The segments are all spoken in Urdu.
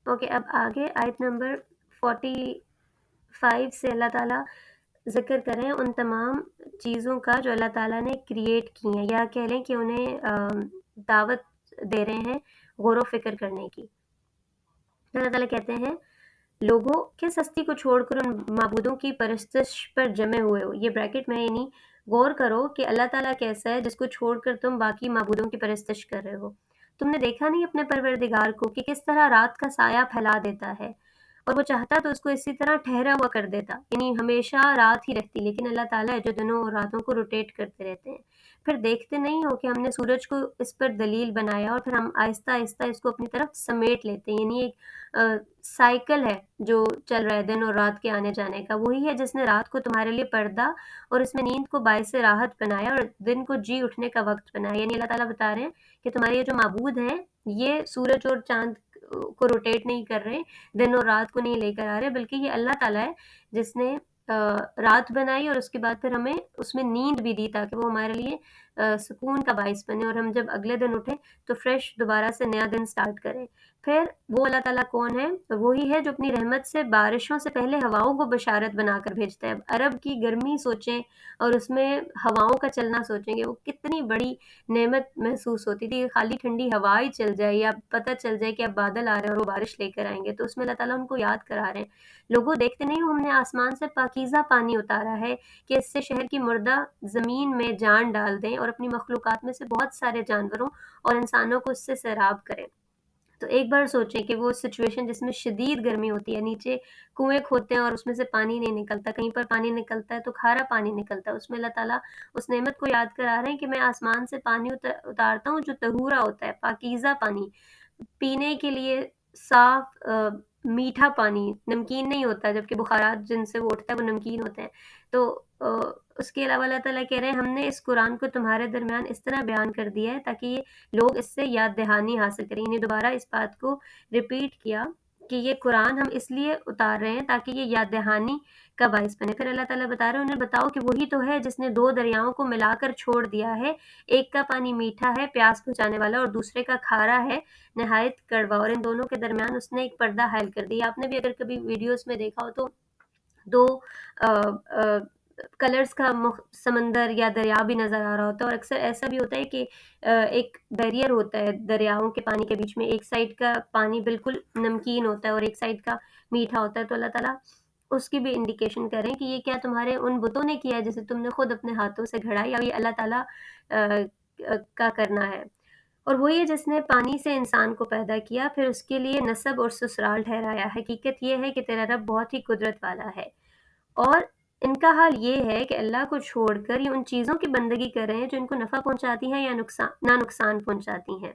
اوکے، اب آگے آیت نمبر 45 سے اللہ تعالیٰ ذکر کریں ان تمام چیزوں کا جو اللہ تعالیٰ نے کریٹ کی ہیں، یا کہہ لیں کہ انہیں دعوت دے رہے ہیں غور و فکر کرنے کی۔ اللہ تعالیٰ کہتے ہیں لوگوں کس ہستی کو چھوڑ کر ان معبودوں کی پرستش پر جمے ہوئے ہو، یہ بریکٹ میں، یعنی غور کرو کہ اللہ تعالیٰ کیسا ہے جس کو چھوڑ کر تم باقی معبودوں کی پرستش کر رہے ہو۔ تم نے دیکھا نہیں اپنے پروردگار کو کہ کس طرح رات کا سایہ پھیلا دیتا ہے، اور وہ چاہتا تو اس کو اسی طرح ٹھہرا ہوا کر دیتا، یعنی ہمیشہ رات ہی رہتی، لیکن اللہ تعالیٰ ہے جو دنوں اور راتوں کو روٹیٹ کرتے رہتے ہیں۔ پھر دیکھتے نہیں ہو کہ ہم نے سورج کو اس پر دلیل بنایا اور پھر ہم آہستہ آہستہ اس کو اپنی طرف سمیٹ لیتے ہیں، یعنی ایک سائیکل ہے جو چل رہا ہے دن اور رات کے آنے جانے کا۔ وہی ہے جس نے رات کو تمہارے لیے پردہ اور اس میں نیند کو باعث راحت بنایا اور دن کو جی اٹھنے کا وقت بنایا، یعنی اللہ تعالیٰ بتا رہے ہیں کہ تمہارے یہ جو معبود ہیں یہ سورج اور چاند کو روٹیٹ نہیں کر رہے، دن اور رات کو نہیں لے کر آ رہے، بلکہ یہ اللہ تعالیٰ ہے جس نے رات بنائی اور اس کے بعد پھر ہمیں اس میں نیند بھی دی تاکہ وہ ہمارے لیے سکون کا باعث بنے، اور ہم جب اگلے دن اٹھیں تو فریش دوبارہ سے نیا دن سٹارٹ کریں۔ پھر وہ اللہ تعالیٰ کون ہے؟ وہی ہے جو اپنی رحمت سے بارشوں سے پہلے ہواؤں کو بشارت بنا کر بھیجتا ہے۔ اب عرب کی گرمی سوچیں اور اس میں ہواؤں کا چلنا سوچیں گے، وہ کتنی بڑی نعمت محسوس ہوتی تھی۔ خالی ٹھنڈی ہوا ہی چل جائے یا پتہ چل جائے کہ اب بادل آ رہے ہیں اور وہ بارش لے کر آئیں گے، تو اس میں اللہ تعالیٰ ان کو یاد کرا رہے ہیں لوگوں دیکھتے نہیں ہو ہم نے آسمان سے پاکیزہ پانی اتارا ہے کہ اس سے شہر کی مردہ زمین میں جان ڈال دیں اور اپنی مخلوقات میں سے بہت سارے جانوروں اور انسانوں کو اس سے سیراب کریں۔ تو ایک بار سوچیں کہ وہ سچویشن جس میں شدید گرمی ہوتی ہے، نیچے کنویں کھودتے ہیں اور اس میں سے پانی نہیں نکلتا، کہیں پر پانی نکلتا ہے تو کھارا پانی نکلتا ہے، اس میں اللہ تعالیٰ اس نعمت کو یاد کرا رہے ہیں کہ میں آسمان سے پانی اتارتا ہوں جو طہورا ہوتا ہے، پاکیزہ پانی، پینے کے لیے صاف میٹھا پانی، نمکین نہیں ہوتا، جبکہ بخارات جن سے وہ اٹھتا ہے وہ نمکین ہوتے ہیں۔ تو اس کے علاوہ اللہ تعالیٰ کہہ رہے ہیں ہم نے اس قرآن کو تمہارے درمیان اس طرح بیان کر دیا ہے تاکہ یہ لوگ اس سے یاد دہانی حاصل کریں، یعنی دوبارہ اس بات کو ریپیٹ کیا کہ یہ قرآن ہم اس لیے اتار رہے ہیں تاکہ یہ یاد دہانی کا باعث بنے۔ پھر اللہ تعالیٰ بتا رہے ہیں انہیں بتاؤ کہ وہی تو ہے جس نے دو دریاؤں کو ملا کر چھوڑ دیا ہے، ایک کا پانی میٹھا ہے پیاس بجھانے والا اور دوسرے کا کھارا ہے نہایت کڑوا، اور ان دونوں کے درمیان اس نے ایک پردہ حائل کر دیا۔ آپ نے بھی اگر کبھی ویڈیوز میں دیکھا ہو تو دو کلرز کا سمندر یا دریا بھی نظر آ رہا ہوتا ہے، اور اکثر ایسا بھی ہوتا ہے کہ ایک بیریئر ہوتا ہے دریاؤں کے پانی کے بیچ میں، ایک سائڈ کا پانی بالکل نمکین ہوتا ہے اور ایک سائڈ کا میٹھا ہوتا ہے، تو اللہ تعالیٰ اس کی بھی انڈیکیشن کریں کہ یہ کیا تمہارے ان بتوں نے کیا ہے جسے تم نے خود اپنے ہاتھوں سے گھڑا، یا یہ اللہ تعالیٰ کا کرنا ہے۔ اور وہی ہے جس نے پانی سے انسان کو پیدا کیا، پھر اس کے لیے نسب اور سسرال ٹھہرایا۔ حقیقت یہ ہے کہ تیرا رب بہت ہی قدرت والا ہے، اور ان کا حال یہ ہے کہ اللہ کو چھوڑ کر یہ ان چیزوں کی بندگی کر رہے ہیں جو ان کو نفع پہنچاتی ہیں یا نقصان پہنچاتی ہیں،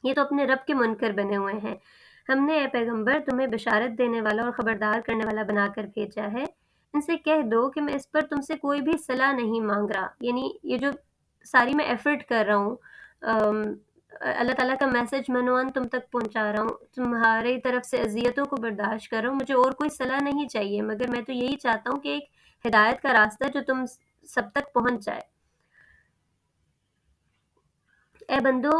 یہ تو اپنے رب کے منکر بنے ہوئے ہیں۔ ہم نے اے پیغمبر تمہیں بشارت دینے والا اور خبردار کرنے والا بنا کر بھیجا ہے، ان سے کہہ دو کہ میں اس پر تم سے کوئی بھی صلاح نہیں مانگ رہا، یعنی یہ جو ساری میں ایفرٹ کر رہا ہوں، اللہ تعالیٰ کا میسج منوان تم تک پہنچا رہا ہوں، تمہاری طرف سے اذیتوں کو برداشت کر رہا ہوں، مجھے اور کوئی صلاح نہیں چاہیے، مگر میں تو یہی چاہتا ہوں کہ ایک ہدایت کا راستہ جو تم سب تک پہنچ جائے۔ اے بندو،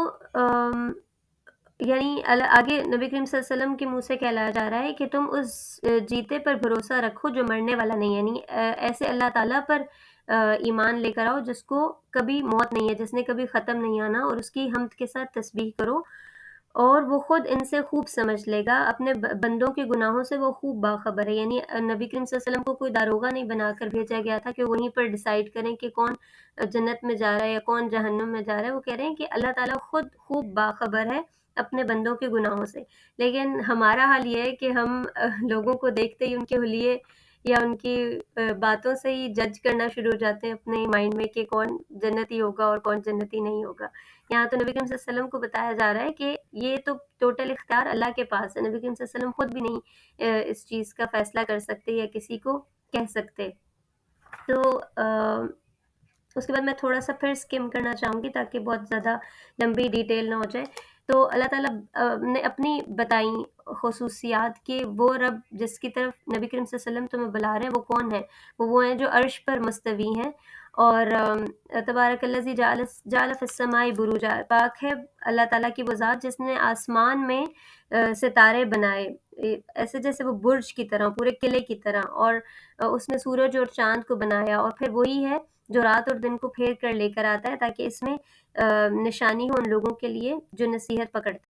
یعنی آگے نبی کریم صلی اللہ علیہ وسلم کے منہ سے کہلایا جا رہا ہے کہ تم اس جیتے پر بھروسہ رکھو جو مرنے والا نہیں ہے، یعنی ایسے اللہ تعالیٰ پر ایمان لے کر آؤ جس کو کبھی موت نہیں ہے، جس نے کبھی ختم نہیں آنا، اور اس کی حمد کے ساتھ تسبیح کرو، اور وہ خود ان سے خوب سمجھ لے گا، اپنے بندوں کے گناہوں سے وہ خوب باخبر ہے۔ یعنی نبی کریم صلی اللہ علیہ وسلم کو کوئی داروغہ نہیں بنا کر بھیجا گیا تھا کہ وہیں پر ڈیسائیڈ کریں کہ کون جنت میں جا رہا ہے یا کون جہنم میں جا رہا ہے، وہ کہہ رہے ہیں کہ اللہ تعالیٰ خود خوب باخبر ہے اپنے بندوں کے گناہوں سے، لیکن ہمارا حال یہ ہے کہ ہم لوگوں کو دیکھتے ہی ان کے حلیے یا ان کی باتوں سے ہی جج کرنا شروع ہو جاتے ہیں اپنے مائنڈ میں کہ کون جنتی ہوگا اور کون جنتی نہیں ہوگا۔ یہاں تو نبی کریم صلی اللہ علیہ وسلم کو بتایا جا رہا ہے کہ یہ تو ٹوٹل اختیار اللہ کے پاس ہے، نبی کریم صلی اللہ علیہ وسلم خود بھی نہیں اس چیز کا فیصلہ کر سکتے یا کسی کو کہہ سکتے۔ تو اس کے بعد میں تھوڑا سا پھر سکم کرنا چاہوں گی تاکہ بہت زیادہ لمبی ڈیٹیل نہ ہو جائے۔ تو اللہ تعالیٰ نے اپنی بتائیں خصوصیات کہ وہ رب جس کی طرف نبی کریم صلی اللہ علیہ وسلم تمہیں بلا رہے ہیں وہ کون ہے، وہ ہیں جو عرش پر مستوی ہیں اور تبارک الذی جعل فی السماء بروجا، پاک ہے اللہ تعالیٰ کی وہ ذات جس نے آسمان میں ستارے بنائے، ایسے جیسے وہ برج کی طرح، پورے قلعے کی طرح، اور اس نے سورج اور چاند کو بنایا، اور پھر وہی ہے جو رات اور دن کو پھیر کر لے کر آتا ہے تاکہ اس میں نشانی ہو ان لوگوں کے لیے جو نصیحت پکڑتے